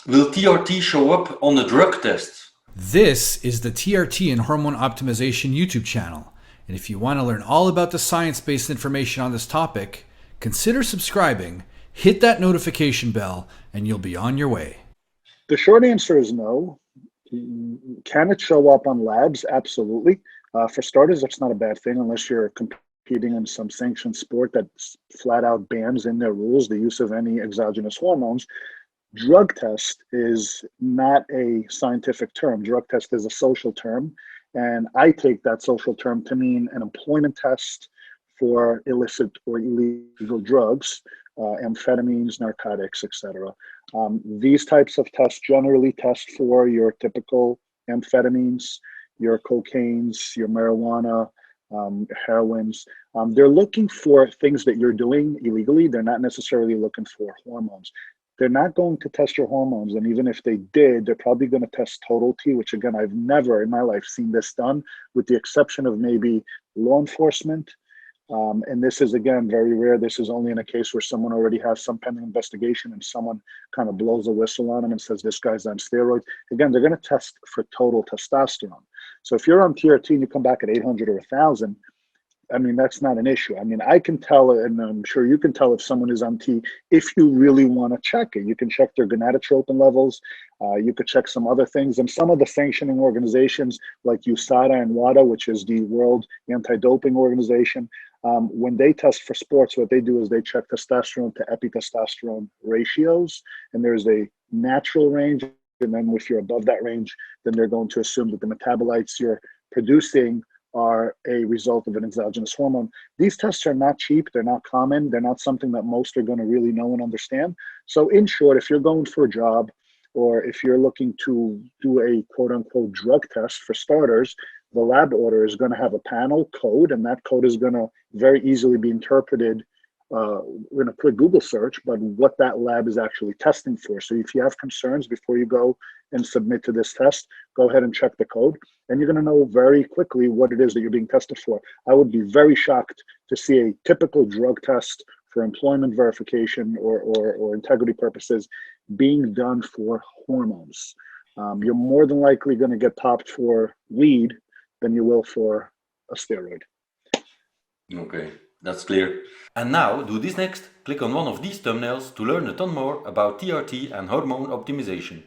Will TRT show up on the drug test? This is the TRT and Hormone Optimization YouTube channel. And if you want to learn all about the science-based information on this topic, consider subscribing, hit that notification bell, and you'll be on your way. The short answer is no. Can it show up on labs? Absolutely. For starters, that's not a bad thing unless you're competing in some sanctioned sport that flat out bans in their rules the use of any exogenous hormones. Drug test is not a scientific term. Drug test is a social term. And I take that social term to mean an employment test for illicit or illegal drugs, amphetamines, narcotics, etc. These types of tests generally test for your typical amphetamines, your cocaines, your marijuana, heroines. They're looking for things that you're doing illegally. They're not necessarily looking for hormones. They're not going to test your hormones. And even if they did, they're probably going to test total T, which again, I've never in my life seen this done, with the exception of maybe law enforcement. And this is, again, very rare. This is only in a case where someone already has some pending investigation and someone kind of blows a whistle on them and says, this guy's on steroids. Again, they're going to test for total testosterone. So if you're on TRT and you come back at 800 or 1,000, I mean, that's not an issue. I mean, I can tell, and I'm sure you can tell if someone is on T if you really want to check it. You can check their gonadotropin levels. You could check some other things. And some of the sanctioning organizations like USADA and WADA, which is the World Anti-Doping Organization, when they test for sports, what they do is they check testosterone to epitestosterone ratios. And there's a natural range. And then if you're above that range, then they're going to assume that the metabolites you're producing are a result of an exogenous hormone. These tests are not cheap. They're not common. They're not something that most are going to really know and understand. So in short, if you're going for a job or if you're looking to do a quote unquote drug test, for starters, the lab order is going to have a panel code, and that code is going to very easily be interpreted in a quick Google search, but what that lab is actually testing for. So if you have concerns before you go and submit to this test, go ahead and check the code, and you're going to know very quickly what it is that you're being tested for. I would be very shocked to see a typical drug test for employment verification or integrity purposes being done for hormones. You're more than likely going to get popped for weed than you will for a steroid. Okay, that's clear. And now, do this next. Click on one of these thumbnails to learn a ton more about TRT and hormone optimization.